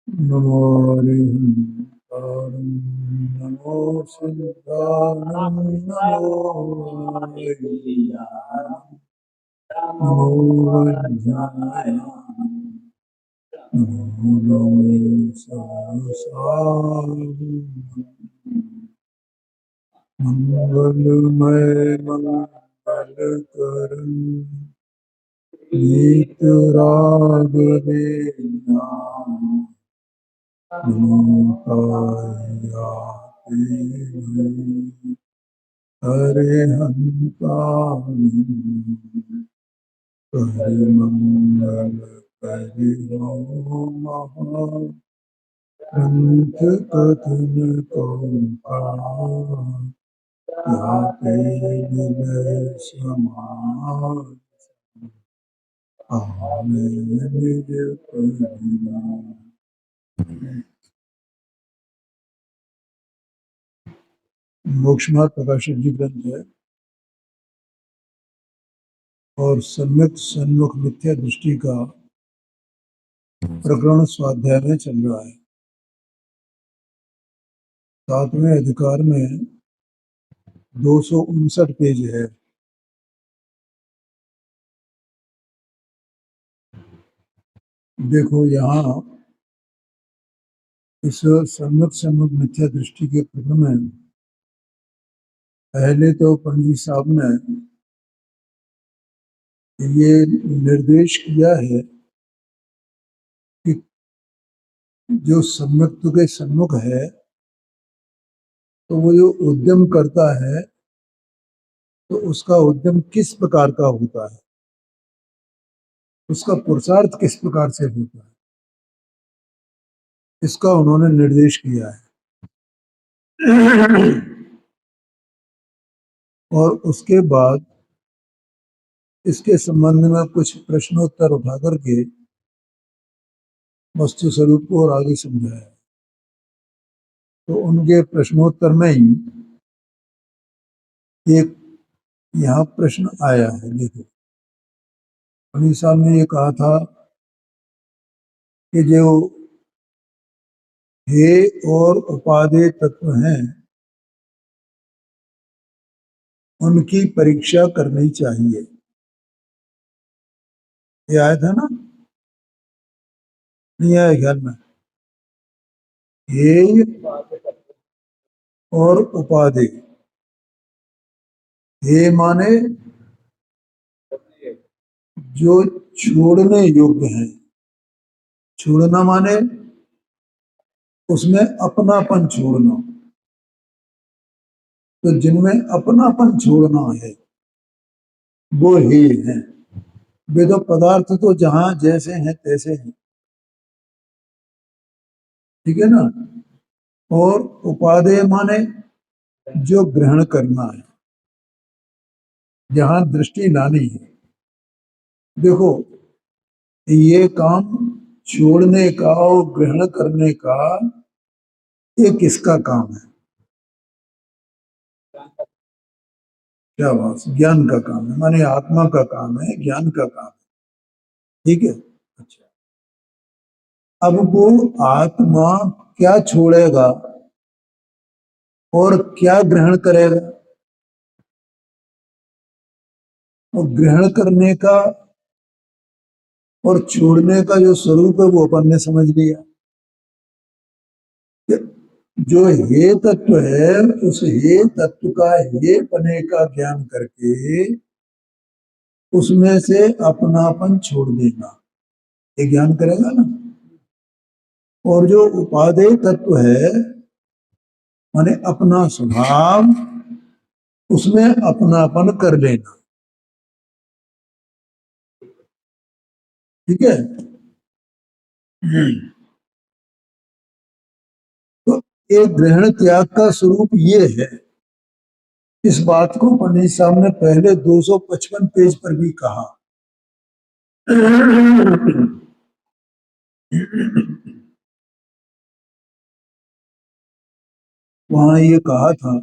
नमो हरिहरं नमो सिद्धानं नमो वैयानं नमो वज्राय नमो सहस्राय मंगलमय मंगलकरं नीतरागवेन्द्रां नमोतायाते हरिहन्तानि हरिमङ्गलकरिणो महाग्रन्थकथनतो याते विनयसमाज आमे निज करुणा। मोक्षमार्ग प्रकाशित जी ग्रंथ है और सम्यक सन्मुख मिथ्या दृष्टि का प्रकरण स्वाध्याय में चल रहा है। 7वें अधिकार में 259 पेज है। देखो यहाँ इस सम्यक मिथ्या दृष्टि के प्रकरण में पहले तो पंडित साहब ने ये निर्देश किया है कि जो सम्यक्त्व के सन्मुख है तो वो जो उद्यम करता है तो उसका उद्यम किस प्रकार का होता है, उसका पुरुषार्थ किस प्रकार से होता है, इसका उन्होंने निर्देश किया है। और उसके बाद इसके संबंध में कुछ प्रश्नोत्तर उठा करके वस्तु स्वरूप को और आगे समझाया। तो उनके प्रश्नोत्तर में ही एक यहाँ प्रश्न आया है। देखो पंडित साहब ने ये कहा था कि जो हे और उपादेय तत्व हैं उनकी परीक्षा करनी चाहिए। ये आया था ना, नहीं आया ख्याल में? हे और उपादेय, हे माने जो छोड़ने योग्य हैं, छोड़ना माने उसमें अपनापन छोड़ना। तो जिनमें अपनापन छोड़ना है वो हे हैं। वे तो पदार्थ तो जहां जैसे हैं तैसे हैं, ठीक है ना। और उपादेय माने जो ग्रहण करना है, जहां दृष्टि लानी है। देखो ये काम छोड़ने का और ग्रहण करने का ये किसका काम है? क्या बात, ज्ञान का काम है, माने आत्मा का काम है, ज्ञान का काम है, ठीक है। अच्छा, अब वो आत्मा क्या छोड़ेगा और क्या ग्रहण करेगा? और ग्रहण करने का और छोड़ने का जो स्वरूप है वो अपन ने समझ लिया। जो हे तत्व है उस हे तत्व का हे पने का ज्ञान करके उसमें से अपनापन छोड़ देना, ये ज्ञान करेगा ना। और जो उपादेय तत्व है माने अपना स्वभाव, उसमें अपनापन कर लेना, ठीक है। तो ये ग्रहण त्याग का स्वरूप ये है। इस बात को पंडित साहब ने पहले 255 पेज पर भी कहा। वहां ये कहा था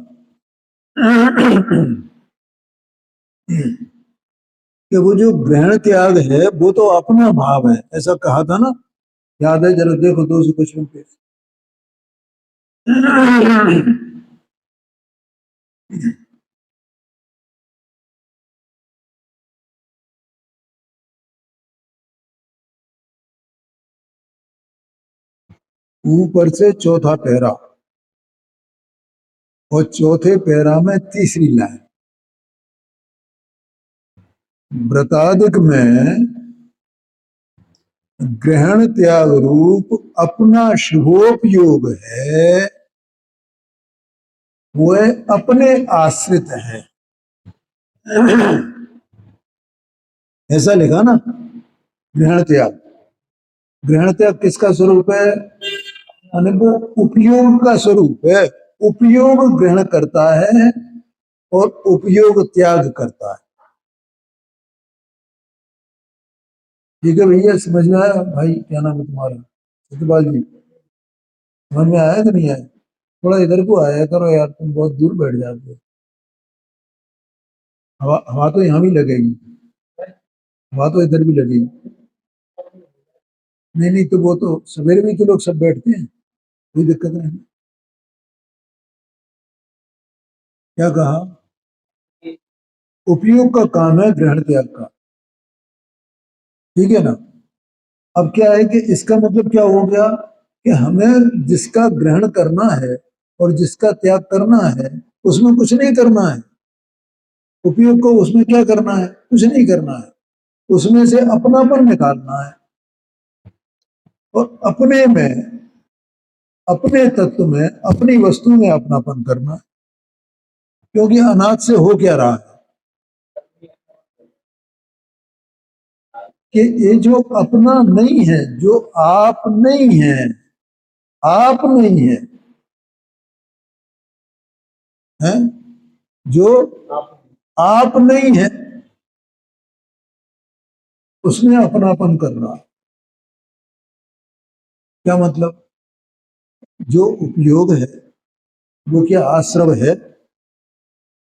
कि वो जो ग्रहण त्याग है वो तो अपना भाव है, ऐसा कहा था ना, याद है? जरा देखो 255 पे। ऊपर से चौथा पैरा और चौथे पैरा में तीसरी लाइन, व्रतादिक में ग्रहण त्याग रूप अपना शुभोपयोग है, वह अपने आश्रित है। ऐसा लिखा ना, ग्रहण त्याग। ग्रहण त्याग किसका स्वरूप है? माने वो उपयोग का स्वरूप है। उपयोग ग्रहण करता है और उपयोग त्याग करता है। ठीक है भैया, समझ में आया? भाई क्या नाम है तुम्हारा? सत्यपाल जी, समझ में आया कि नहीं आया? थोड़ा इधर को आया करो यार, तुम बहुत दूर बैठ जाते हो। हवा हवा तो यहाँ भी लगेगी, हवा तो इधर भी लगेगी। नहीं नहीं, तो वो तो सवेरे भी तो लोग सब बैठते हैं, कोई दिक्कत नहीं। क्या कहा? उपयोग का काम है ग्रहण त्याग का, ठीक है ना? अब क्या है कि इसका मतलब क्या हो गया कि हमें जिसका ग्रहण करना है और जिसका त्याग करना है उसमें कुछ नहीं करना है। उपयोग को उसमें क्या करना है? कुछ नहीं करना है। उसमें से अपनापन निकालना है और अपने में, अपने तत्व में, अपनी वस्तु में अपनापन करना है। क्योंकि अनाथ से हो क्या रहा है कि ये जो अपना नहीं है, जो आप नहीं है, आप नहीं है, है? जो आप नहीं है उसमें अपनापन करना। क्या मतलब? जो उपयोग है वो क्या आश्रव है?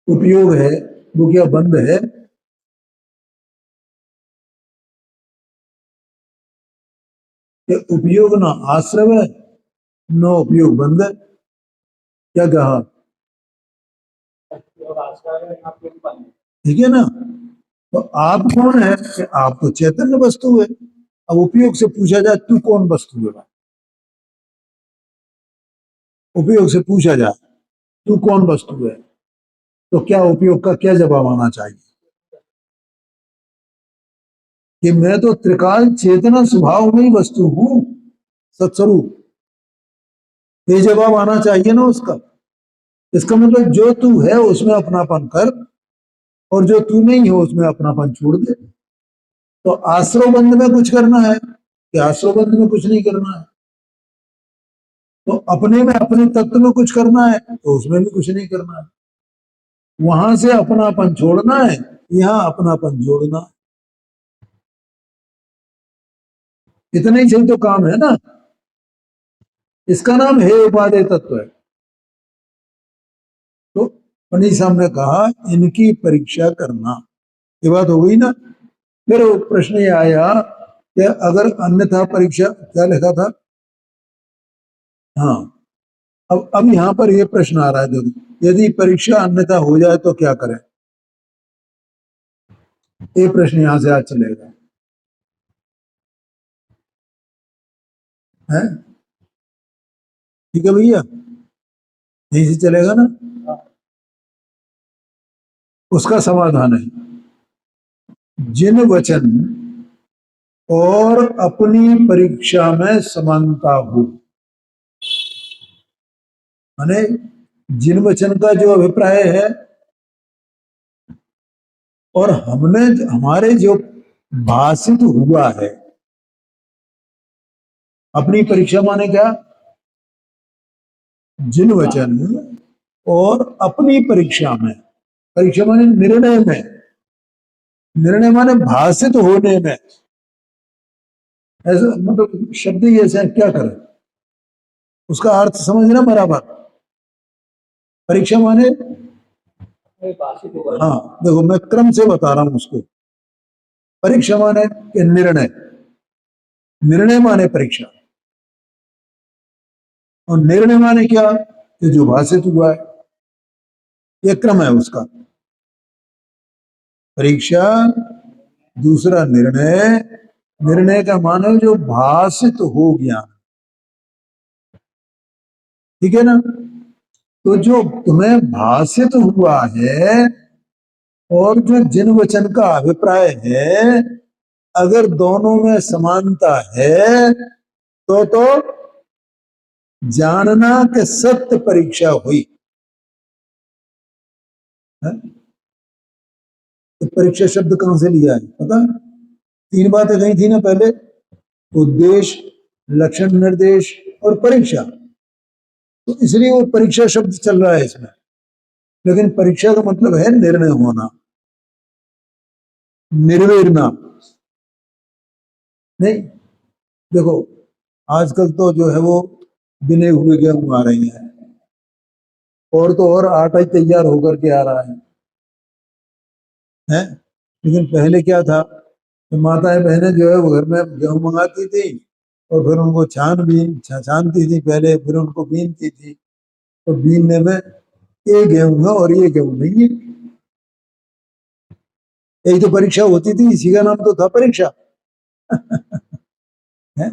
उपयोग है वो क्या बंध है? कि उपयोग ना आश्रव है, न उपयोग बंध है। क्या कहा? ठीक है ना? तो आप कौन है? कि आप तो चैतन्य वस्तु है। अब उपयोग से पूछा जाए तू कौन वस्तु है, उपयोग से पूछा जाए तू कौन वस्तु है, तो क्या उपयोग का क्या जवाब आना चाहिए? कि मैं तो त्रिकाल चेतना स्वभाव में ही वस्तु हूं, सत्स्वरूप। ये जवाब आना चाहिए ना उसका। इसका मतलब जो तू है उसमें अपनापन कर और जो तू नहीं है उसमें अपनापन छोड़ दे। तो आश्रव बंध में कुछ करना है कि आश्रव बंध में कुछ नहीं करना है? तो अपने में, अपने तत्व में कुछ करना है तो उसमें भी कुछ नहीं करना है। वहां से अपनापन छोड़ना है, यहाँ अपनापन जोड़ना है। इतना ही सही तो काम है ना। इसका नाम है उपादेय तत्व है। तो पनी साहब ने कहा इनकी परीक्षा करना, ये बात हो गई ना। फिर प्रश्न ये आया कि अगर अन्यथा परीक्षा, क्या लिखा था? हाँ, अब यहां पर ये प्रश्न आ रहा है, देखो, यदि परीक्षा अन्यथा हो जाए तो क्या करें? ये प्रश्न यहां से आज चलेगा, है? ठीक है भैया, यहीं से चलेगा ना? उसका समाधान है, जिन वचन और अपनी परीक्षा में समानता हो। माने जिन वचन का जो अभिप्राय है और हमने, हमारे जो भाषित हुआ है, अपनी परीक्षा माने क्या? जिन वचन और अपनी परीक्षा में, परीक्षा माने निर्णय में, निर्णय माने भाषित होने में। ऐसा मतलब शब्द ही ऐसे क्या करें, उसका अर्थ समझना बराबर। परीक्षा माने, हाँ देखो मैं क्रम से बता रहा हूं उसको। परीक्षा माने कि निर्णय, निर्णय माने परीक्षा, और निर्णय माने क्या, कि जो भाषित हुआ है, यह क्रम है उसका। परीक्षा, दूसरा निर्णय, निर्णय का माने जो भाषित हो गया, ठीक है ना। तो जो तुम्हें भाषित हुआ है और जो जिन वचन का अभिप्राय है, अगर दोनों में समानता है तो जानना कि सत्य परीक्षा हुई है? तो परीक्षा शब्द कहां से लिया है पता है? तीन बातें कही थी ना पहले, उद्देश्य, लक्षण निर्देश और परीक्षा। तो इसलिए वो परीक्षा शब्द चल रहा है इसमें। लेकिन परीक्षा का मतलब है निर्णय होना, निर्वेरना। नहीं, देखो आजकल तो जो है वो बिने हुए गेहूं आ रही हैं, और तो और आटा ही तैयार होकर के आ रहा है। लेकिन पहले क्या था, तो माताएं बहनें जो है वो घर में गेहूं मंगाती थी और फिर उनको छानती थी पहले, फिर उनको बीनती थी। तो बीनने में ये गेहूं है और ये गेहूं नहीं है, यही तो परीक्षा होती थी, इसी का नाम तो था परीक्षा है।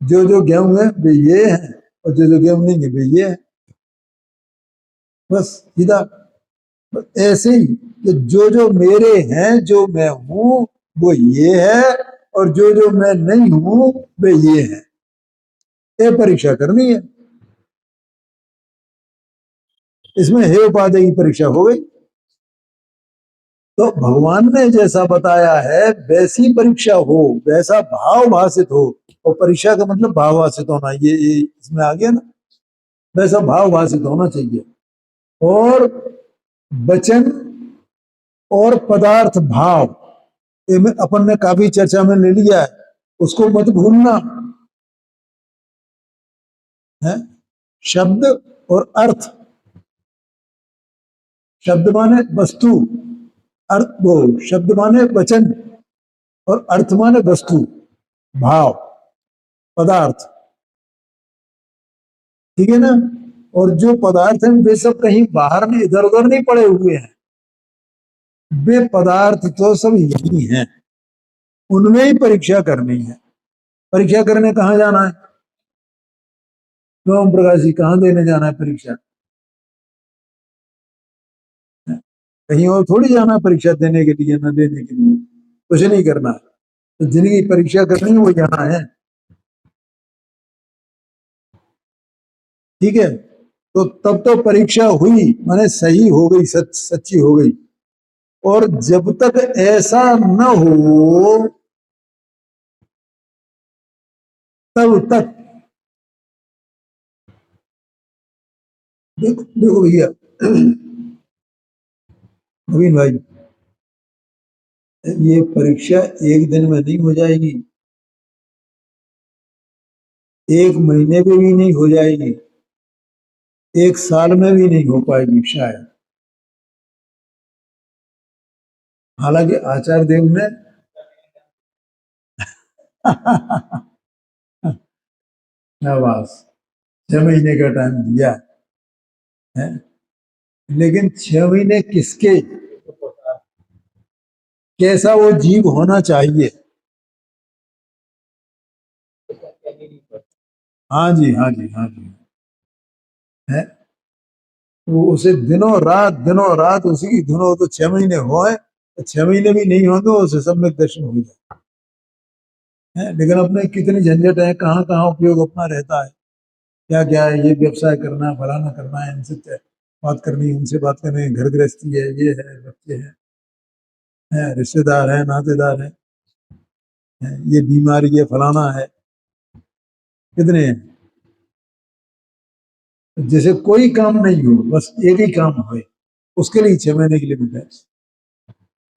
जो जो गेहूं है वे ये है, और जो जो गेहूं नहीं है वे ये है, बस सीधा। ऐसे ही कि जो जो मेरे हैं, जो मैं हूं वो ये है, और जो जो मैं नहीं हूं वे ये है। ये परीक्षा करनी है, इसमें हे उपाधि की परीक्षा हो गई। तो भगवान ने जैसा बताया है वैसी परीक्षा हो, वैसा भाव भाषित हो। और परीक्षा का मतलब भाव भाषित होना, ये इसमें आ गया ना, वैसा भाव भाषित होना चाहिए। और वचन और पदार्थ भाव, ये में अपन ने काफी चर्चा में ले लिया है, उसको मत भूलना है। शब्द और अर्थ, शब्द माने वस्तु, अर्थ वो शब्द माने वचन, और अर्थ माने वस्तु, भाव, पदार्थ, ठीक है ना। और जो पदार्थ हैं वे सब कहीं बाहर नहीं, इधर उधर नहीं पड़े हुए हैं, वे पदार्थ तो सब यही हैं, उनमें ही परीक्षा करनी है। परीक्षा करने कहाँ जाना है, ओम प्रकाश जी कहाँ देने जाना है परीक्षा? कहीं और थोड़ी जाना है परीक्षा देने के लिए, न देने के लिए, कुछ नहीं करना है। तो जिनकी परीक्षा करनी है वो यहाँ है, ठीक है। तो तब तो परीक्षा हुई माने सही हो गई, सच्ची हो गई। और जब तक ऐसा न हो तब तक, देखो देखो भैया नवीन भाई, ये परीक्षा एक दिन में नहीं हो जाएगी, एक महीने में भी नहीं हो जाएगी, एक साल में भी नहीं हो पाएगी शायद। हालांकि आचार्य देव ने शाबाश, 6 महीने का टाइम दिया है, लेकिन 6 महीने किसके, कैसा वो जीव होना चाहिए। हाँ जी, हाँ जी, हाँ जी, है। वो उसे दिनों रात उसी की धुन हो, तो 6 महीने हो, तो 6 महीने भी नहीं हो तो उसे सब में दर्शन हो जाए है। लेकिन अपने कितनी झंझट है, कहाँ कहाँ उपयोग अपना रहता है, क्या क्या है, ये व्यवसाय करना है, फलाना करना है, इनसे बात करनी है, उनसे बात करनी है, घर गृहस्थी है, ये है, बच्चे हैं, रिश्तेदार है, नातेदार है, ये बीमारी है, फलाना है, कितने हैं। जैसे कोई काम नहीं हो, बस एक ही काम हो, उसके लिए 6 महीने की लिमिट है।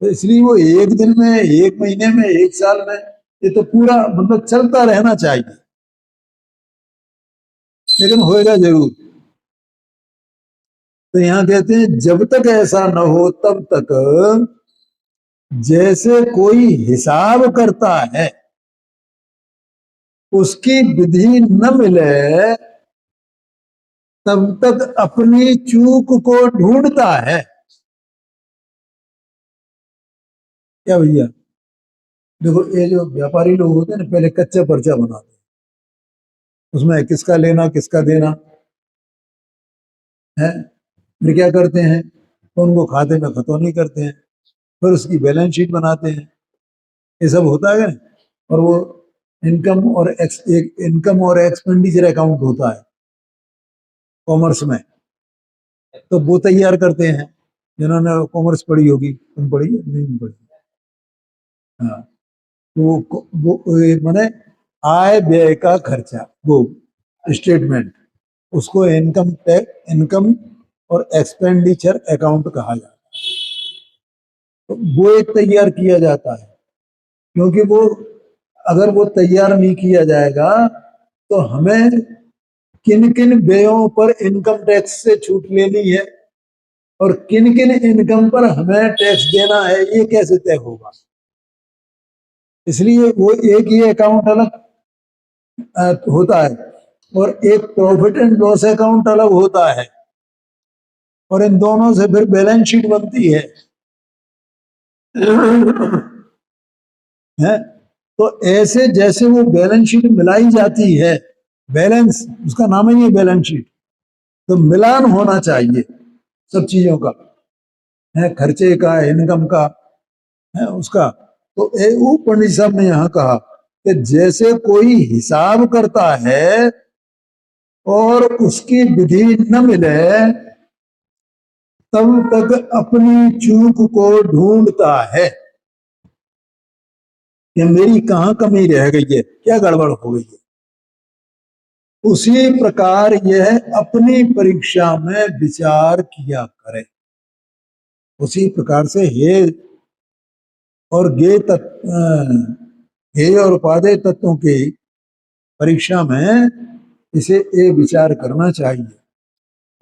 तो इसलिए वो एक दिन में, एक महीने में, एक साल में, ये तो पूरा मतलब चलता रहना चाहिए, लेकिन होएगा जरूर। तो यहाँ कहते हैं जब तक ऐसा न हो तब तक जैसे कोई हिसाब करता है, उसकी विधि न मिले तब तक अपनी चूक को ढूंढता है। क्या भैया? देखो, ये जो व्यापारी लोग होते हैं ना, पहले कच्चा पर्चा बनाते हैं, उसमें किसका लेना किसका देना है, फिर क्या करते हैं, तो उनको खाते में खतौनी करते हैं, फिर उसकी बैलेंस शीट बनाते हैं। ये सब होता है ना। और वो इनकम और एक्सपेंडिचर अकाउंट होता है कॉमर्स में, तो वो तैयार करते हैं। जिन्होंने कॉमर्स पढ़ी होगी, तुम पढ़ी है? नहीं पढ़ी। हाँ, वो माने आय व्यय का खर्चा, वो स्टेटमेंट, उसको इनकम और एक्सपेंडिचर अकाउंट कहा जाता है। तो वो एक तैयार किया जाता है, क्योंकि वो अगर वो तैयार नहीं किया जाएगा तो हमें किन किन व्ययों पर इनकम टैक्स से छूट लेनी है और किन किन इनकम पर हमें टैक्स देना है, ये कैसे तय होगा। इसलिए वो एक ही अकाउंट अलग होता है और एक प्रॉफिट एंड लॉस अकाउंट अलग होता है, और इन दोनों से फिर बैलेंस शीट बनती है। है, तो ऐसे जैसे वो बैलेंस शीट मिलाई जाती है, बैलेंस उसका नाम ही है बैलेंस शीट, तो मिलान होना चाहिए सब चीजों का, है खर्चे का, इनकम का, है उसका। तो पंडित साहब ने यहाँ कहा कि जैसे कोई हिसाब करता है और उसकी विधि न मिले तब तक अपनी चूक को ढूंढता है कि मेरी कहाँ कमी रह गई है, क्या गड़बड़ हो गई है। उसी प्रकार यह अपनी परीक्षा में विचार किया करे। उसी प्रकार से और गे तत्व, हे और उपादेय तत्वों की परीक्षा में इसे ये विचार करना चाहिए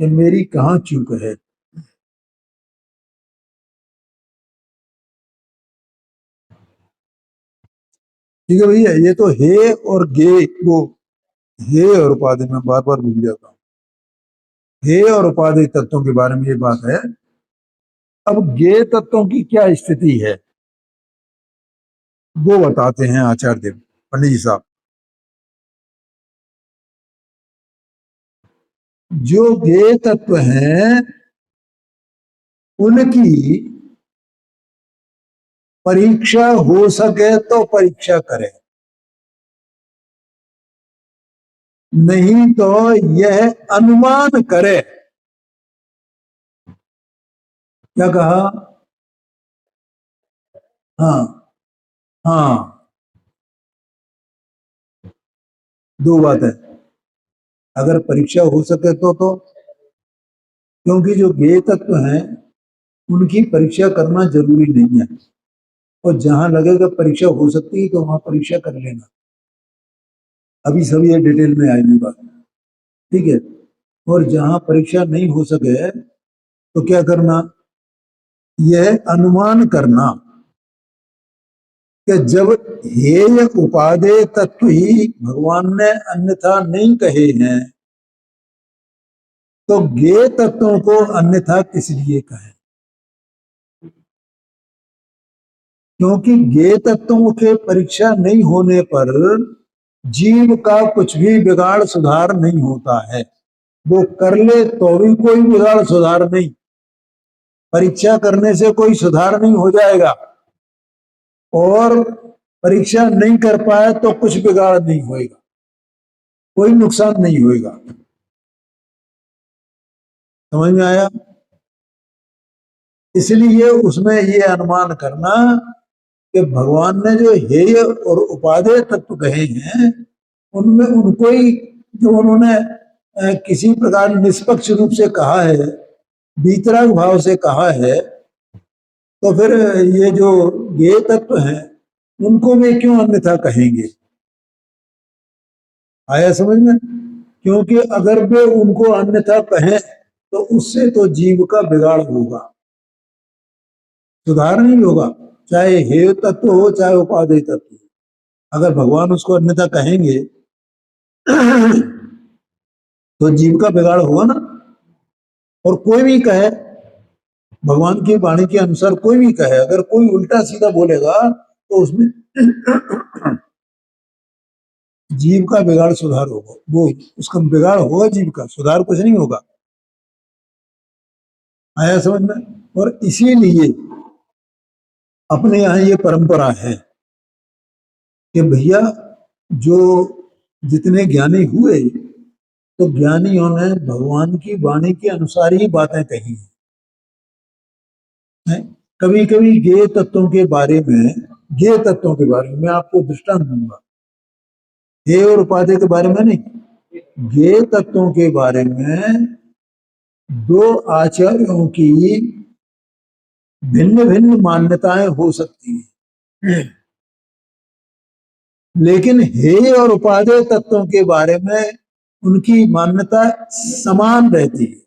कि मेरी कहाँ चूक है। ठीक है भैया, ये तो हे और गे, वो हे और उपादेय में बार बार भूल जाता हूँ। हे और उपादेय तत्वों के बारे में ये बात है। अब गे तत्वों की क्या स्थिति है वो बताते हैं आचार्य देव पंडित जी साहब। जो गे तत्व हैं उनकी परीक्षा हो सके तो परीक्षा करें, नहीं तो यह अनुमान करे। क्या कहा? हाँ, हाँ, दो बात है। अगर परीक्षा हो सके तो क्योंकि जो ज्ञेय तत्व हैं उनकी परीक्षा करना जरूरी नहीं है, और जहां लगेगा परीक्षा हो सकती है तो वहां परीक्षा कर लेना। अभी सब ये डिटेल में आएगी बात, ठीक है। और जहां परीक्षा नहीं हो सके तो क्या करना, यह अनुमान करना कि जब हेय उपादेय तत्व ही भगवान ने अन्यथा नहीं कहे हैं तो ज्ञेय तत्वों को अन्यथा किस लिए कहे। क्योंकि ज्ञेय तत्वों के परीक्षा नहीं होने पर जीव का कुछ भी बिगाड़ सुधार नहीं होता है। वो कर ले तो भी कोई बिगाड़ सुधार नहीं, परीक्षा करने से कोई सुधार नहीं हो जाएगा, और परीक्षा नहीं कर पाए तो कुछ बिगाड़ नहीं होएगा, कोई नुकसान नहीं होएगा। समझ में आया? इसलिए उसमें ये अनुमान करना कि भगवान ने जो हेय और उपादेय तत्व कहे हैं उनमें उनको ही जो उन्होंने किसी प्रकार निष्पक्ष रूप से कहा है, बीतराग भाव से कहा है, तो फिर ये जो ज्ञेय तत्व हैं उनको वे क्यों अन्यथा कहेंगे। आया समझ में? क्योंकि अगर वे उनको अन्यथा कहें तो उससे तो जीव का बिगाड़ होगा, सुधार नहीं होगा। चाहे हेय तत्व हो चाहे उपादेय तत्व हो, अगर भगवान उसको अन्यथा कहेंगे तो जीव का बिगाड़ होगा ना। और कोई भी कहे, भगवान की वाणी के अनुसार कोई भी कहे, अगर कोई उल्टा सीधा बोलेगा तो उसमें जीव का बिगाड़ सुधार होगा, वो उसका बिगाड़ होगा, जीव का सुधार कुछ नहीं होगा। आया समझ में? और इसीलिए अपने यहाँ ये परंपरा है कि भैया जो जितने ज्ञानी हुए तो ज्ञानियों ने भगवान की वाणी के अनुसार ही बातें कही हैं। कभी कभी ज्ञेय तत्वों के बारे में, ज्ञेय तत्वों के बारे में मैं आपको दृष्टांत दूंगा, हेय और उपादेय के बारे में नहीं, ज्ञेय तत्वों के बारे में दो आचार्यों की भिन्न भिन्न मान्यताएं हो सकती हैं, लेकिन हेय और उपादेय तत्वों के बारे में उनकी मान्यता समान रहती है।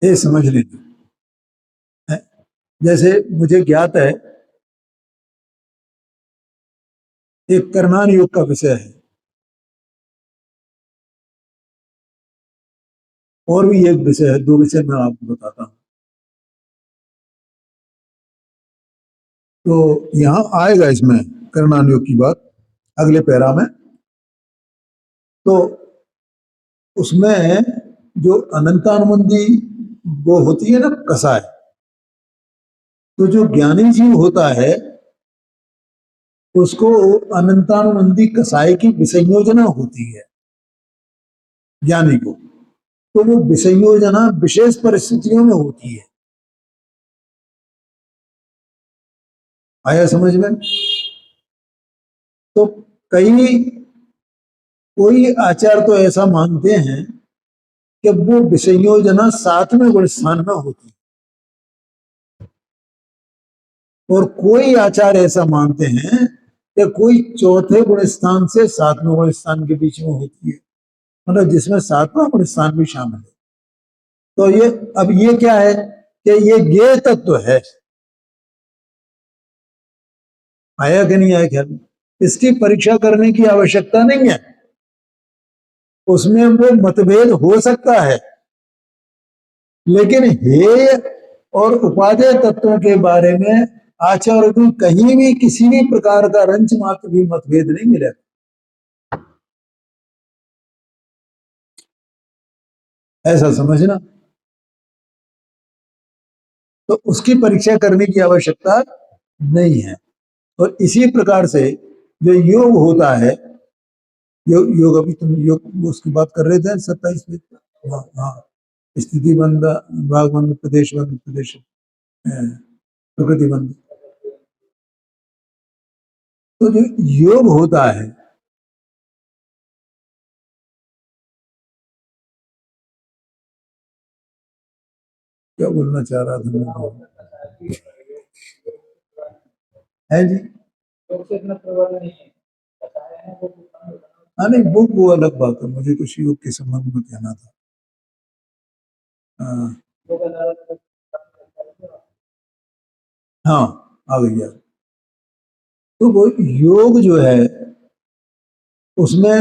ये समझ लेना। जैसे मुझे ज्ञात है, एक करनान योग का विषय है, और भी एक विषय है, दो विषय मैं आपको बताता हूं। तो यहां आएगा इसमें करनान योग की बात अगले पैरा में। तो उसमें जो अनंतानुबंधी वो होती है ना कसाय, तो जो ज्ञानी जीव होता है उसको अनंतानुबंधी कसाय की विसंयोजना होती है ज्ञानी को। तो वो विसंयोजना विशेष परिस्थितियों में होती है। आया समझ में? तो कई कोई आचार तो ऐसा मानते हैं कि वो विसंयोजना 7वें गुण स्थान में होती है, और कोई आचार ऐसा मानते हैं कि कोई चौथे गुण स्थान से 7वें गुण स्थान के बीच में होती है, मतलब जिसमें 7वां गुण स्थान भी शामिल है। तो ये अब ये क्या है कि ये ज्ञेय तत्व है। आया कि नहीं आया ख्याल? इसकी परीक्षा करने की आवश्यकता नहीं है, उसमें वो मतभेद हो सकता है, लेकिन हेय और उपादेय तत्वों के बारे में आचार्य को कहीं भी किसी भी प्रकार का रंच मात्र भी मतभेद नहीं मिलेगा। ऐसा समझना। तो उसकी परीक्षा करने की आवश्यकता नहीं है। और इसी प्रकार से जो योग होता है, योग अभी तुम योग उसकी बात कर रहे थे 27 में। हाँ हाँ, स्थिति बंद, भाग बंद, प्रदेश बंद, प्रदेश प्रकृति बंद। तो जो योग होता है, क्या बोलना चाह रहा था मैं, है जी? हाँ नहीं, वो अलग बात है, मुझे कुछ योग के संबंध में कहना था। हाँ हाँ, आ गया। तो वो योग जो है उसमें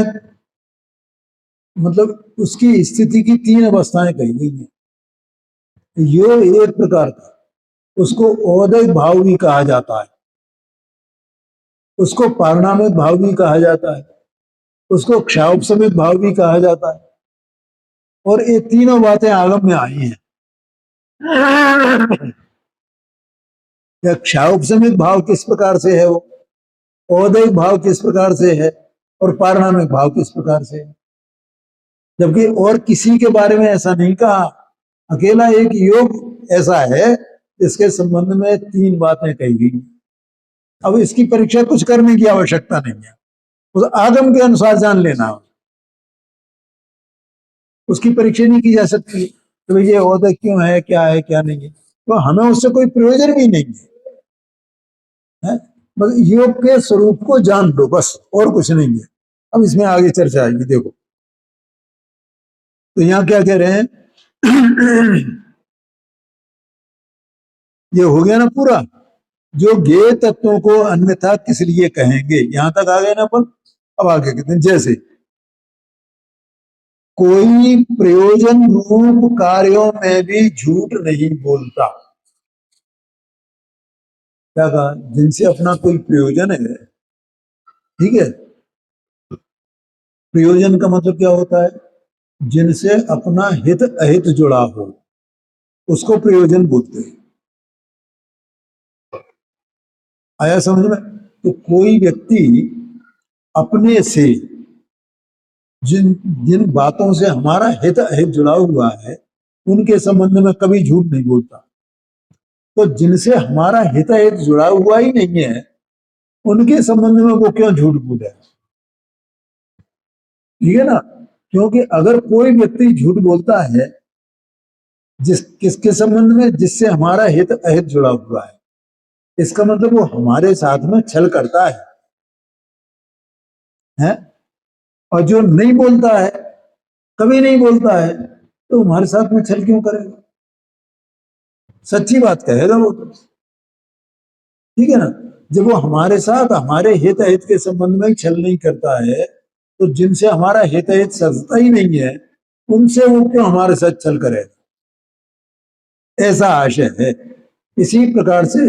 मतलब उसकी स्थिति की 3 अवस्थाएं कही गई हैं। योग एक प्रकार का, उसको औदैक भाव भी कहा जाता है, उसको पारणामिक भाव भी कहा जाता है, उसको क्षाउपसमित भाव भी कहा जाता है। और ये तीनों बातें आगम में आई हैं। या क्षाउपसमित भाव किस प्रकार से है, वो औदैक भाव किस प्रकार से है, और पारणामिक भाव किस प्रकार से है। जबकि और किसी के बारे में ऐसा नहीं कहा, अकेला एक योग ऐसा है जिसके संबंध में 3 बातें कही गई। अब इसकी परीक्षा कुछ करने की आवश्यकता नहीं है, उस आगम के अनुसार जान लेना, उसकी परीक्षा नहीं की जा सकती तो ये औदय क्यों है, क्या है, क्या नहीं है। तो हमें उससे कोई प्रयोजन भी नहीं है, बस योग के स्वरूप को जान लो, बस, और कुछ नहीं है। अब इसमें आगे चर्चा आएगी, देखो। तो यहाँ क्या कह रहे हैं ये हो गया ना पूरा। जो ज्ञेय तत्वों को अन्यथा किस लिए कहेंगे, यहां तक आ गए ना अपन। अब आगे कहते हैं जैसे कोई प्रयोजन रूप कार्यों में भी झूठ नहीं बोलता। क्या कहा, जिनसे अपना कोई प्रयोजन है, ठीक है। प्रयोजन का मतलब क्या होता है, जिनसे अपना हित अहित जुड़ा हो, उसको प्रयोजन बोलते हैं। आया समझ में। तो कोई व्यक्ति अपने से जिन जिन बातों से हमारा हित अहित जुड़ा हुआ है, उनके संबंध में कभी झूठ नहीं बोलता। तो जिनसे हमारा हित अहित जुड़ा हुआ ही नहीं है, उनके संबंध में वो क्यों झूठ बोले, ठीक है ना। क्योंकि अगर कोई व्यक्ति झूठ बोलता है किसके संबंध में, जिससे हमारा हित अहित जुड़ा हुआ है, इसका मतलब वो हमारे साथ में छल करता है? और जो नहीं बोलता है, कभी नहीं बोलता है, तो हमारे साथ में छल क्यों करेगा? सच्ची बात कहेगा वो तो, ठीक है ना। जब वो हमारे साथ हमारे हित अहित के संबंध में छल नहीं करता है, तो जिनसे हमारा हित अहित सजता ही नहीं है, उनसे वो क्यों हमारे साथ छल करेगा? ऐसा आशय है। इसी प्रकार से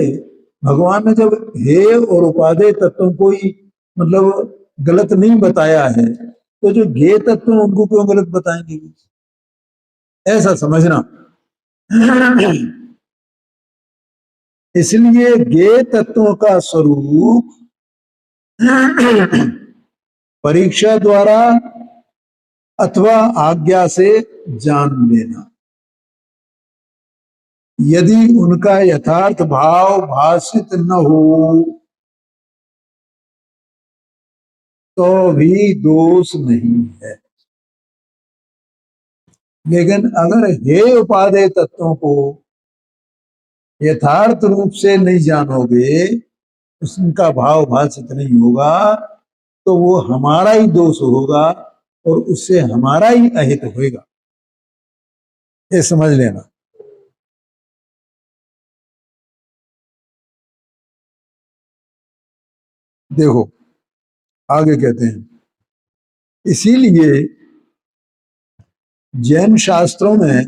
भगवान ने जब हे और उपादेय तत्वों को ही मतलब गलत नहीं बताया है, तो जो ज्ञेय तत्व उनको क्यों गलत बताएंगे, ऐसा समझना। इसलिए ज्ञेय तत्वों का स्वरूप परीक्षा द्वारा अथवा आज्ञा से जान लेना। यदि उनका यथार्थ भाव भाषित न हो तो भी दोष नहीं है। लेकिन अगर हे उपादेय तत्वों को यथार्थ रूप से नहीं जानोगे, उसका भाव भाषित नहीं होगा, तो वो हमारा ही दोष होगा और उससे हमारा ही अहित होगा, ये समझ लेना। देखो आगे कहते हैं, इसीलिए जैन शास्त्रों में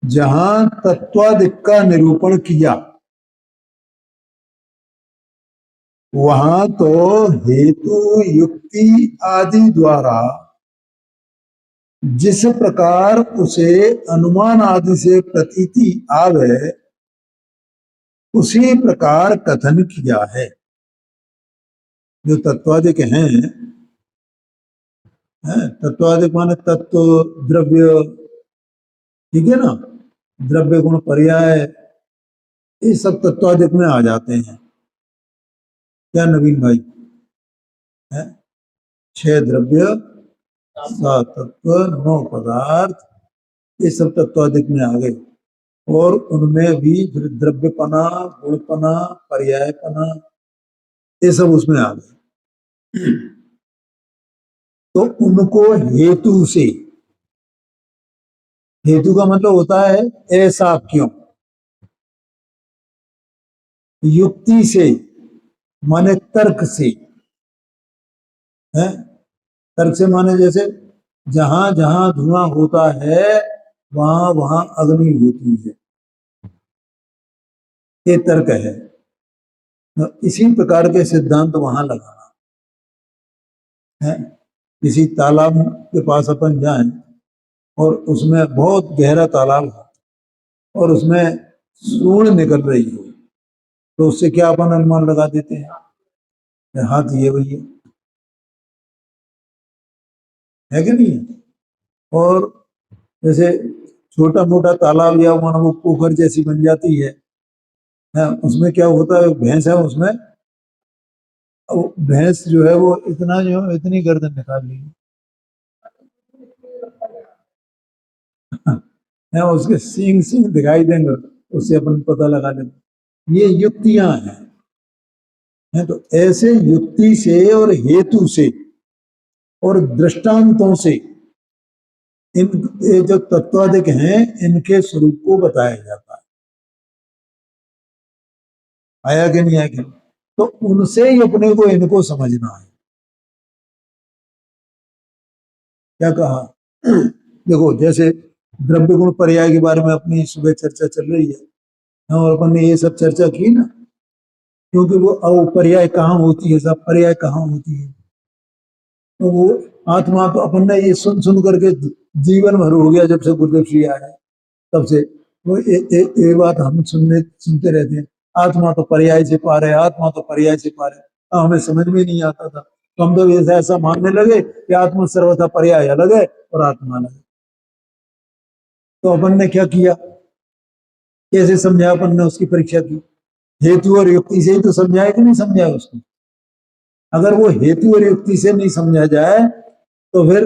जहां तत्वादिक का निरूपण किया, वहां तो हेतु युक्ति आदि द्वारा जिस प्रकार उसे अनुमान आदि से प्रतीति आवे, उसी प्रकार कथन किया है। जो तत्वादिक हैं, तत्वादिक माने तत्व द्रव्य, ठीक है ना, द्रव्य गुण पर्याय, ये सब तत्वादिक में आ जाते हैं। क्या नवीन भाई है? 6 द्रव्य, 7 तत्व, 9 पदार्थ, ये सब तत्वादिक में आ गए। और उनमें भी द्रव्यपना, गुणपना, पर्यायपना, ये सब उसमें आ गए। तो उनको हेतु से, हेतु का मतलब होता है ऐसा क्यों, युक्ति से माने तर्क से है। तर्क से माने जैसे जहां जहां धुआं होता है वहां वहां अग्नि होती है, ये तर्क है। तो इसी प्रकार के सिद्धांत वहां लगाना है। किसी तालाब के पास अपन जाएं और उसमें बहुत गहरा तालाब है और उसमें सूंड निकल रही हो, तो उससे क्या अपन अनुमान लगा देते हैं, हाथ ये वही है कि नहीं है। और जैसे छोटा मोटा तालाब या मानो वो पोखर जैसी बन जाती है, उसमें क्या होता है, भैंस है उसमें, भैंस जो है वो इतना जो है इतनी गर्दन निकाल ली है, उसके सींग सींग दिखाई देंगे, उससे अपन पता लगा लेंगे। ये युक्तियां हैं, है। तो ऐसे युक्ति से और हेतु से और दृष्टांतों से इन ये जो तत्वादिक हैं, इनके स्वरूप को बताया जाता है। आया कि नहीं आया कि नहीं? तो उनसे ही अपने को इनको समझना है। क्या कहा? देखो जैसे द्रव्य गुण पर्याय के बारे में अपनी सुबह चर्चा चल रही है और अपन ने ये सब चर्चा की ना, क्योंकि वो पर्याय कहाँ होती है, सब पर्याय कहाँ होती है। तो वो आत्मा तो अपन ने ये सुन सुन करके जीवन भर हो गया, जब से गुरुदेव श्री आए तब से वो ये बात हम सुनते रहते हैं, आत्मा तो पर्याय से पार है, आत्मा तो पर्याय से पार है। हमें समझ में नहीं आता था, तो हम तो ऐसा मानने लगे कि आत्मा सर्वथा पर्याय अलग है और आत्मा अलग है। तो अपन ने क्या किया, कैसे समझा? अपन ने उसकी परीक्षा की, हेतु और युक्ति से ही तो समझाया कि नहीं समझाया उसको। अगर वो हेतु और युक्ति से नहीं समझा जाए तो फिर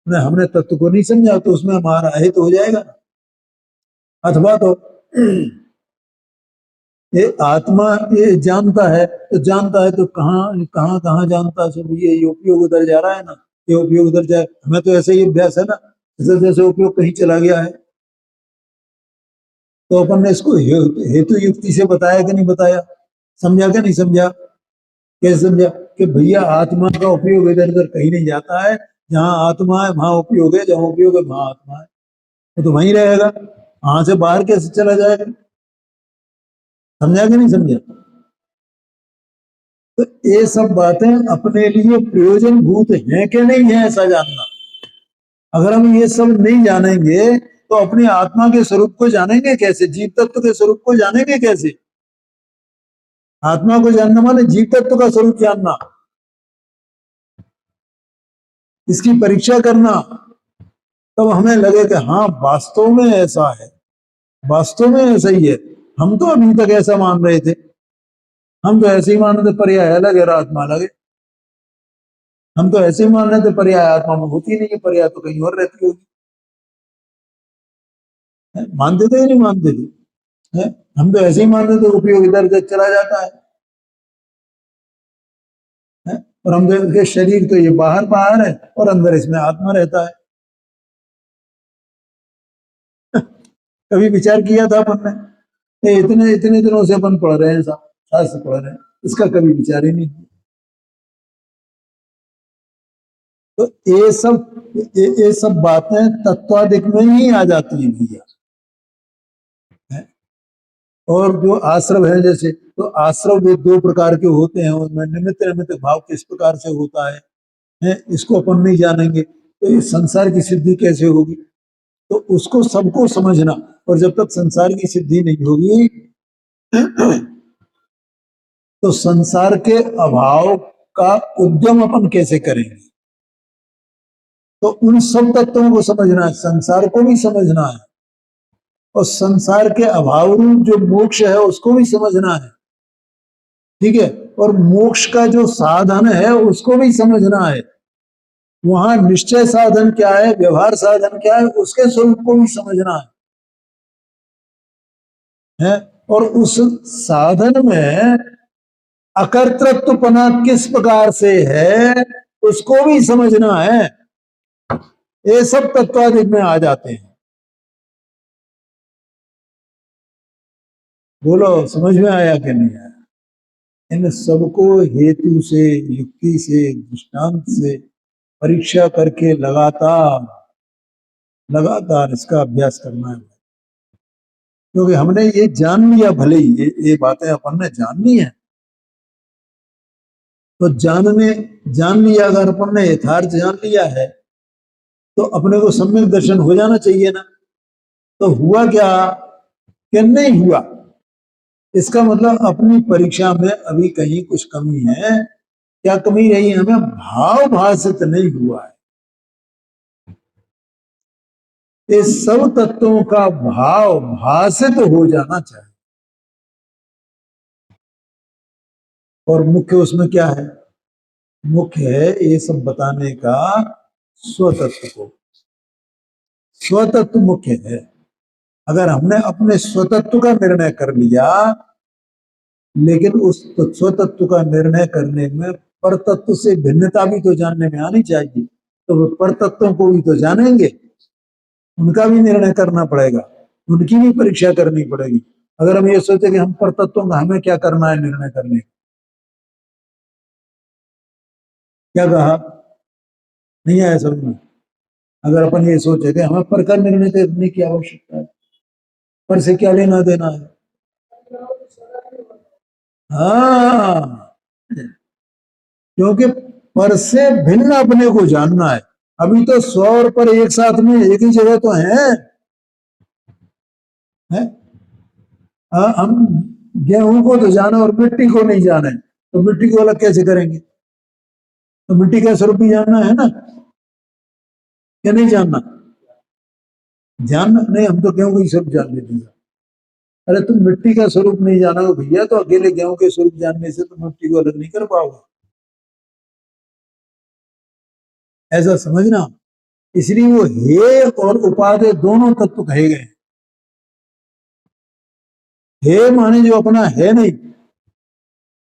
हमने तत्व को नहीं समझा, तो उसमें हमारा अहित हो जाएगा। अथवा तो ये आत्मा ये जानता है, तो कहाँ कहाँ कहाँ जानता है सब, ये उपयोग उधर जा रहा है ना, ये उपयोग उधर जाए। हमें तो ऐसे ही अभ्यास है ना, जैसे जैसे उपयोग कहीं चला गया है, तो अपन ने इसको हेतु युक्ति से बताया कि नहीं बताया, समझा कि नहीं समझा? कैसे समझा? कि भैया आत्मा का उपयोग इधर उधर कहीं नहीं जाता है, जहाँ आत्मा है वहां उपयोग है, जहाँ उपयोग है वहां आत्मा है, तो वहीं रहेगा, वहां से बाहर कैसे चला जाएगा? समझा कि नहीं समझा? तो ये सब बातें अपने लिए प्रयोजन भूत हैं कि नहीं है, ऐसा जानना। अगर हम ये सब नहीं जानेंगे तो अपनी आत्मा के स्वरूप को जानेंगे कैसे, जीव तत्व के स्वरूप को जानेंगे कैसे? आत्मा को जानना माने जीव तत्व का स्वरूप जानना, इसकी परीक्षा करना, तब हमें लगे कि हाँ वास्तव में ऐसा है, वास्तव में ऐसा ही है। हम तो अभी तक ऐसा मान रहे थे, हम तो ऐसे ही मान रहे थे पर्याय अलग है और आत्मा अलग है। हम तो ऐसे ही मान रहे थे पर्याय आत्मा में होती नहीं है, पर्याय तो कहीं और रहती होगी। मानते थे या नहीं मानते थे? हम तो ऐसे ही मान रहे थे उपयोग इधर उधर चला जाता है। और हम के शरीर तो ये बाहर बाहर है और अंदर इसमें आत्मा रहता है। कभी विचार किया था अपन ने? इतने इतने दिनों से अपन पढ़ रहे हैं, शास्त्र पढ़ रहे हैं, इसका कभी विचार ही नहीं। तो ये सब बातें तत्वादिक में ही आ जाती है भैया। और जो आश्रव है, जैसे तो आश्रव भी दो प्रकार के होते हैं, उनमें निमित्त निमित्त भाव किस प्रकार से होता है, इसको अपन नहीं जानेंगे तो इस संसार की सिद्धि कैसे होगी? तो उसको सबको समझना, और जब तक संसार की सिद्धि नहीं होगी तो संसार के अभाव का उद्यम अपन कैसे करेंगे? तो उन सब तत्वों को समझना है, संसार को भी समझना है, और संसार के अभाव रूप जो मोक्ष है उसको भी समझना है, ठीक है? और मोक्ष का जो साधन है उसको भी समझना है। वहां निश्चय साधन क्या है, व्यवहार साधन क्या है, उसके स्वरूप को भी समझना है। और उस साधन में अकर्तृत्वपना किस प्रकार से है उसको भी समझना है। ये सब तत्वादिक में आ जाते हैं। बोलो समझ में आया कि नहीं आया? इन सबको हेतु से, युक्ति से, दृष्टांत से परीक्षा करके लगातार लगातार इसका अभ्यास करना है। क्योंकि हमने ये जान लिया, भले ही ये बातें अपन ने जाननी है, तो जान लिया, अगर अपन ने यथार्थ जान लिया है तो अपने को सम्यक दर्शन हो जाना चाहिए ना। तो हुआ क्या कि नहीं हुआ, इसका मतलब अपनी परीक्षा में अभी कहीं कुछ कमी है। क्या कमी रही? हमें भाव भाषित नहीं हुआ है। ये सब तत्वों का भाव भाषित हो जाना चाहिए। और मुख्य उसमें क्या है? मुख्य है ये सब बताने का स्वतत्व को। स्वतत्व मुख्य है। अगर हमने अपने स्वतत्व का निर्णय कर लिया, लेकिन उस स्वतत्व का निर्णय करने में परतत्व से भिन्नता भी तो जानने में आनी चाहिए, तो वो परतत्वों को भी तो जानेंगे, उनका भी निर्णय करना पड़ेगा, उनकी भी परीक्षा करनी पड़ेगी। अगर हम ये सोचे कि हम पर तत्वों का हमें क्या करना है निर्णय करने, क्या कहा, नहीं आया समझ में। अगर अपन ये सोचे कि हमें पर का निर्णय करने की आवश्यकता है, पर से क्या लेना देना है। हाँ, क्योंकि पर से भिन्न अपने को जानना है। अभी तो 100 और पर एक साथ में एक ही जगह तो है? हम गेहूं को तो जाने और मिट्टी को नहीं जाने, तो मिट्टी को अलग कैसे करेंगे। तो मिट्टी का स्वरूप भी जानना है ना, क्या नहीं जानना, जानना नहीं। हम तो गेहूं का स्वरूप जान लेते हैं। अरे तुम मिट्टी का स्वरूप नहीं जाना हो भैया, तो अकेले गेहूं के स्वरूप जानने से तुम मिट्टी को अलग नहीं कर पाओगे, ऐसा समझना। इसलिए वो हे और उपादेय दोनों तत्व कहे गए। हे माने जो अपना है नहीं,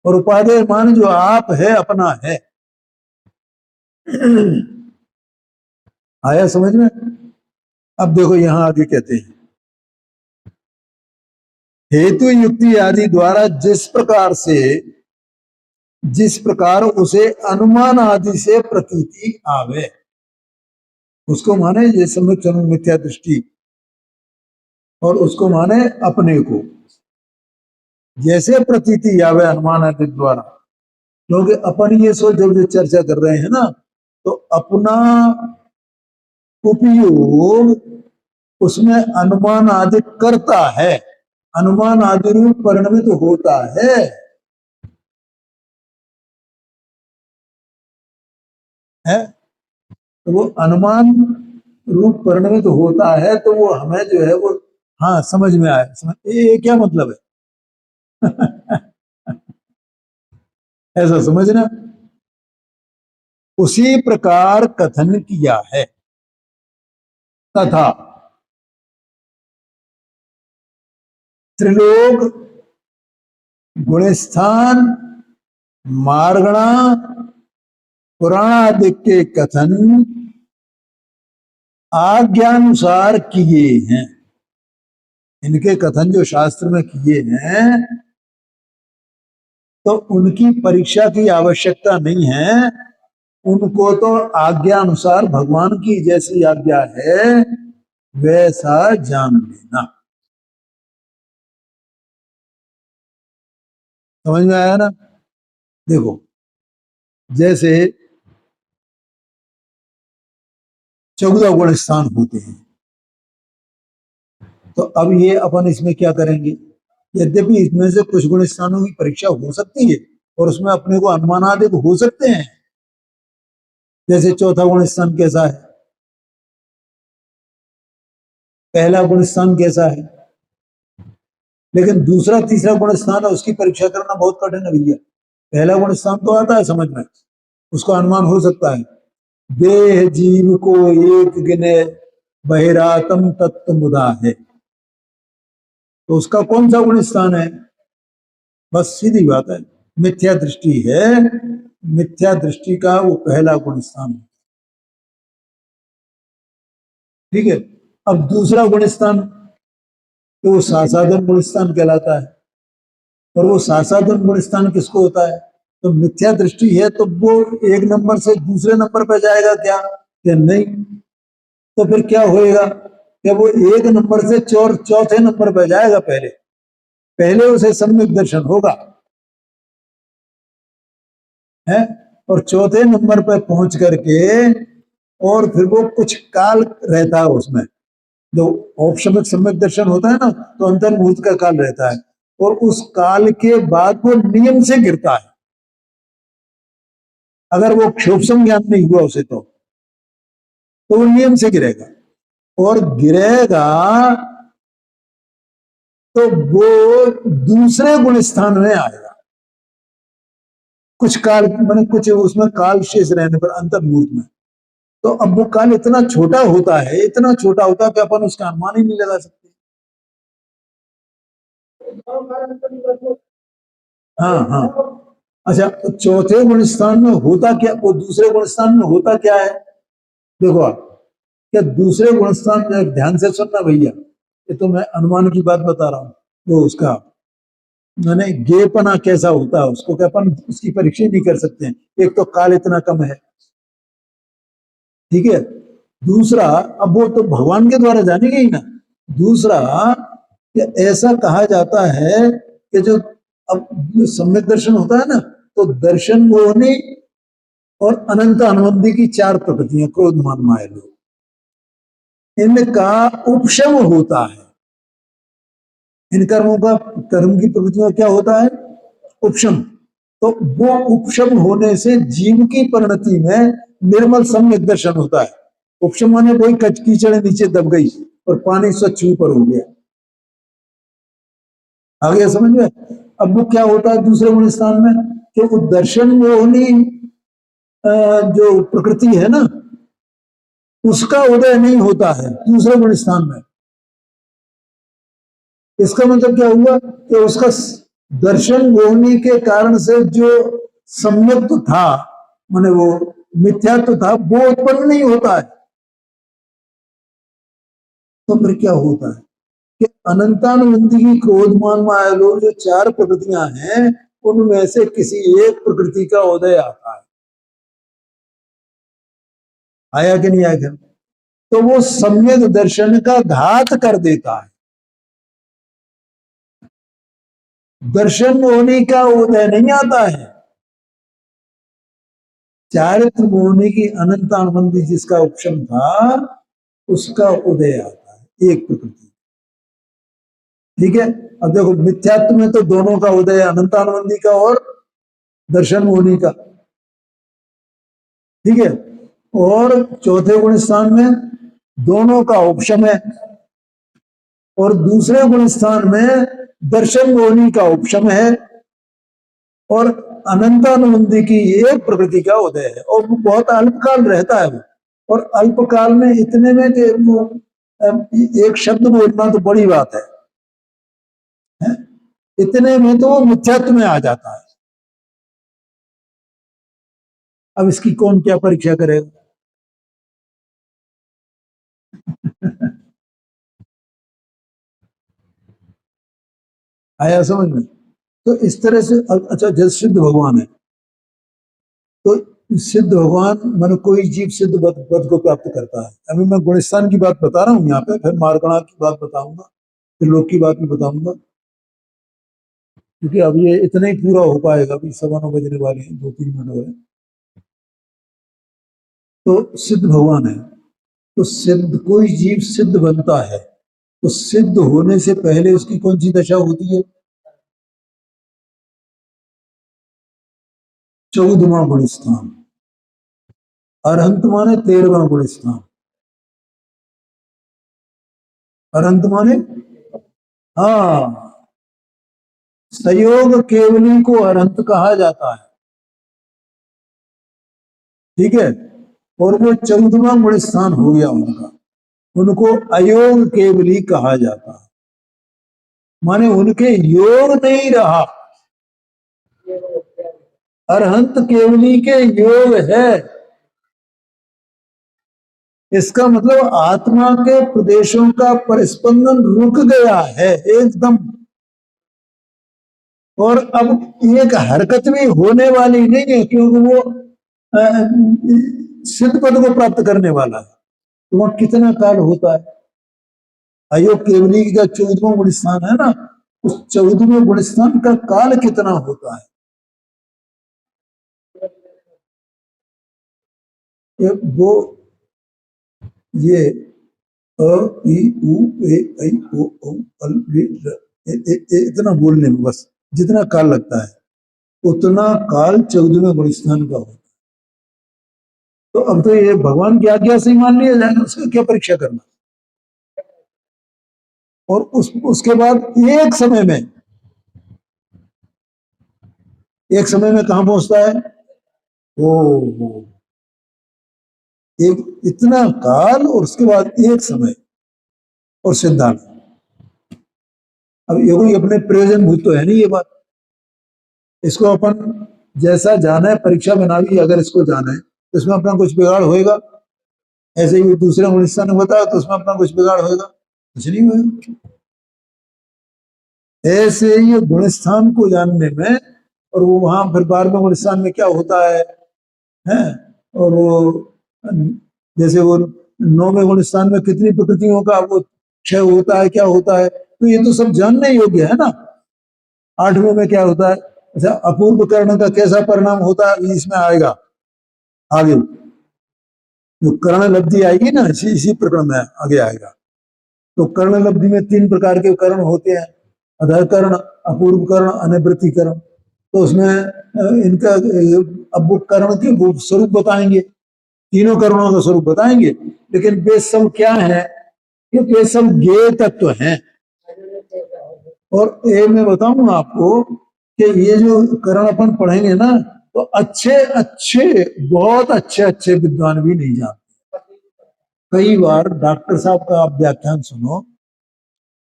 और उपादेय माने जो आप है, अपना है। आया समझ में। अब देखो यहां आगे कहते हैं, हेतु युक्ति आदि द्वारा जिस प्रकार उसे अनुमान आदि से प्रतीति आवे, उसको माने ये सम्यक मिथ्या दृष्टि, और उसको माने अपने को जैसे प्रतीति आवे अनुमान आदि द्वारा। क्योंकि अपन ये सोच जब जो चर्चा कर रहे हैं ना, तो अपना उपयोग उसमें अनुमान आदि करता है, अनुमान आदि रूप परिणमित होता है? तो वो अनुमान रूप परिणमित होता है, तो वो हमें जो है वो, हाँ समझ में आया, ये क्या मतलब है। ऐसा समझना। उसी प्रकार कथन किया है, तथा त्रिलोक, गुणस्थान, मार्गणा, पुराण आदि के कथन आज्ञानुसार किए हैं। इनके कथन जो शास्त्र में किए हैं, तो उनकी परीक्षा की आवश्यकता नहीं है। उनको तो आज्ञा अनुसार भगवान की जैसी आज्ञा है वैसा जान लेना। समझ में आया ना। देखो जैसे 14 गुण स्थान होते हैं, तो अब ये अपन इसमें क्या करेंगे, यद्यपि इसमें से कुछ गुण स्थानों की परीक्षा हो सकती है और उसमें अपने को अनुमानादिक हो सकते हैं। जैसे चौथा गुण स्थान कैसा है, पहला गुण स्थान कैसा है, लेकिन दूसरा तीसरा गुण स्थान है उसकी परीक्षा करना बहुत कठिन है भैया। पहला गुण स्थान तो आता है समझ में, उसको अनुमान हो सकता है। देह जीव को एक गिने बहिरातम तत्व मुदा है, तो उसका कौन सा गुण स्थान है। बस सीधी बात है, मिथ्या दृष्टि है। मिथ्या दृष्टि का वो पहला गुण स्थान है। ठीक है। अब दूसरा गुण स्थान तो वो सासाधन गुण स्थान कहलाता है। और वो सासाधन गुण स्थान किसको होता है, तो मिथ्या दृष्टि है तो वो एक नंबर से दूसरे नंबर पर जाएगा क्या नहीं। तो फिर क्या होएगा, क्या वो एक नंबर से चौथे नंबर पर जाएगा। पहले पहले उसे सम्यक दर्शन होगा है, और चौथे नंबर पर पहुंच करके और फिर वो कुछ काल रहता है उसमें, जो औपशमिक सम्यक दर्शन होता है ना, तो अंतर्मुहूर्त का काल रहता है, और उस काल के बाद वो नियम से गिरता है। अगर वो क्षोभसम ज्ञान नहीं हुआ उसे, तो वो नियम से गिरेगा, और गिरेगा तो वो दूसरे गुण स्थान में आएगा। कुछ काल मैंने कुछ उसमें काल शेष रहने पर अंतर्मुहूर्त में, तो अब वो काल इतना छोटा होता है, इतना छोटा होता है कि अपन उसका अनुमान ही नहीं लगा सकते। हाँ हाँ। अच्छा, तो चौथे गुण स्थान में होता क्या, वो दूसरे गुण स्थान में होता क्या है। देखो आप, क्या दूसरे गुण स्थान में ध्यान से सुनना भैया, ये तो मैं अनुमान की बात बता रहा हूं। वो उसका मैंने गेपना कैसा होता है उसको क्या अपन उसकी परीक्षा नहीं कर सकते हैं। एक तो काल इतना कम है, ठीक है। दूसरा, अब वो तो भगवान के द्वारा जानेंगे ही ना। दूसरा, कि ऐसा कहा जाता है कि जो अब सम्यक दर्शन होता है ना, तो दर्शन मोहनी और अनंत अनुबंधी की चार प्रकृतियां, क्रोध मान माया लोग, इनका उपशम होता है। इन कर्मों का, कर्म की प्रकृतियों का क्या होता है? उपशम। तो वो उपशम होने से जीव की परिणति में निर्मल सम्यक दर्शन होता है। उपशम माने कोई कीचड़ नीचे दब गई और पानी स्वच्छ ऊपर हो गया, आ गया समझ में? अब वो क्या होता है दूसरे गुण स्थान में, कि वो दर्शन मोहनी जो प्रकृति है ना, उसका उदय नहीं होता है दूसरे गुण स्थान में। इसका मतलब क्या हुआ कि उसका दर्शन मोहनी के कारण से जो सम्यक था, माने वो मिथ्यात्व था, वो उत्पन्न नहीं होता है। तो फिर क्या होता है कि अनंतानुबंधी की क्रोधमान माया लोग जो चार प्रकृतियां हैं, उनमें से किसी एक प्रकृति का उदय आता है। आया कि नहीं आया? तो वो सम्यक दर्शन का घात कर देता है। दर्शन होने का उदय नहीं आता है, चारित्र मोहनी की अनंत अनुबंधी जिसका उपशम था, उसका उदय आता है एक प्रकृति। ठीक है। अब देखो मिथ्यात्व में तो दोनों का उदय, अनंत अनुबंधी का और दर्शन मोहनी का, ठीक है। और चौथे गुण स्थान में दोनों का उपशम है, और दूसरे गुण स्थान में दर्शन मोहनी का उपशम है, और अनंतानुबंधी की एक प्रकृति का उदय है, और वो बहुत अल्पकाल रहता है वो। और अल्पकाल में इतने में कि वो एक शब्द बोलना तो बड़ी बात है? इतने में तो वो मिथ्यात्व में आ जाता है। अब इसकी कौन क्या परीक्षा करेगा? आया समझ में? तो इस तरह से अच्छा, जैसे सिद्ध भगवान है, तो सिद्ध भगवान मान कोई जीव सिद्ध पद को प्राप्त करता है। अभी मैं गुणस्थान की बात बता रहा हूँ यहाँ पे, फिर मार्कणा की बात बताऊंगा, फिर लोक की बात भी बताऊंगा, क्योंकि अब ये इतना ही पूरा हो पाएगा, अभी 9:15 बजने वाले हैं, 2-3 मिनट हो रहे। तो सिद्ध भगवान है, तो सिद्ध कोई जीव सिद्ध बनता है, तो सिद्ध होने से पहले उसकी कौन सी दशा होती है? 14वां गुण स्थान। अरहंत माने 13वां गुण स्थान। अरहंत माने, हाँ, संयोग केवली को अरहंत कहा जाता है, ठीक है। और वो 14वां गुण स्थान हो गया उनका, उनको अयोग केवली कहा जाता है, माने उनके योग नहीं रहा। अरहंत केवली के योग है, इसका मतलब आत्मा के प्रदेशों का परिस्पंदन रुक गया है एकदम, और अब एक हरकत भी होने वाली नहीं है, क्योंकि वो सिद्ध पद को प्राप्त करने वाला है। तो वह कितना काल होता है? अयोग केवली का 14वां गुण स्थान है ना, उस 14वें गुण स्थान का काल कितना होता है? वो ये अ ई उ ए ऐ ओ औ अल वे र, इतना बोलने में बस जितना काल लगता है, उतना काल 14वें गुण स्थान का होता है। तो अब तो ये भगवान की आज्ञा से ही मान लिया जाएगा, उसका क्या परीक्षा करना। और उसके बाद एक समय में कहां पहुंचता है? ओ, एक इतना काल और उसके बाद एक समय और सिद्धांत। अब ये कोई अपने प्रयोजन भूत तो है नहीं ये बात। इसको अपन जैसा जाना है, परीक्षा बना ली अगर इसको जाना है, तो इसमें अपना कुछ बिगाड़ होएगा। ऐसे ही दूसरे उड़ीसा ने बताया, तो उसमें अपना कुछ बिगाड़ होएगा? कुछ नहीं होएगा। ऐसे ये गुणस्थान को जानने में, और वो वहां फिर 12वें गुणस्थान में क्या होता है, और वो जैसे वो 9वें गुणस्थान में कितनी प्रकृतियों का वो क्षय होता है, क्या होता है, तो ये तो सब जानने योग्य है ना। 8वें में क्या होता है, अच्छा अपूर्व कर्ण का कैसा परिणाम होता है इसमें आएगा आगे, जो कर्ण लब्धि आएगी ना इसी प्रकरण में आगे आएगा। तो कर्ण लब्धि में 3 प्रकार के कर्ण होते हैं, अधर कर्ण, अपूर्व कर्ण, अनिवृत्ति कर्ण। तो उसमें इनका अब वो कर्ण के स्वरूप बताएंगे, तीनों कर्णों का स्वरूप बताएंगे, लेकिन वे सब क्या है, क्योंकि वे सब ज्ञेय तत्व हैं। और ये मैं बताऊंगा आपको कि ये जो कर्ण अपन पढ़ेंगे ना, तो अच्छे अच्छे बहुत अच्छे अच्छे विद्वान भी नहीं जानते। कई बार डॉक्टर साहब का आप व्याख्यान सुनो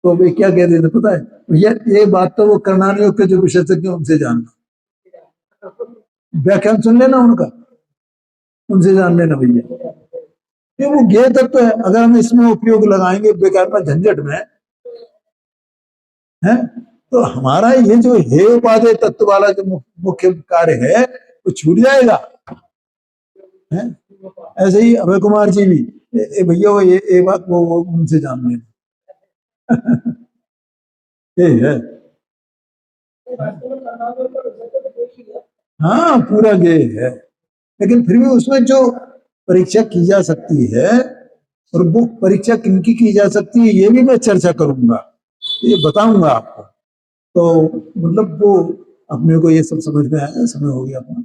तो वे क्या कह देते पता है, भैया ये बात तो वो कर्णानियों के जो विशेषज्ञ उनसे जानना, व्याख्यान सुन लेना उनका, उनसे जान लेना भैया, ये वो ज्ञेय तत्व है। अगर हम इसमें उपयोग लगाएंगे बेकार में झंझट में है, तो हमारा ये जो हे उपादेय तत्व वाला जो मुख्य कार्य है वो छूट जाएगा है। ऐसे ही अभय कुमार जी भी भैया वो ये बात वो उनसे जान लेना ये है। हाँ पूरा गे है, लेकिन फिर भी उसमें जो परीक्षा की जा सकती है, और वो परीक्षा किनकी की जा सकती है ये भी मैं चर्चा करूंगा, ये बताऊंगा आपको। तो मतलब वो अपने को ये सब समझ में आया, समय हो गया अपना।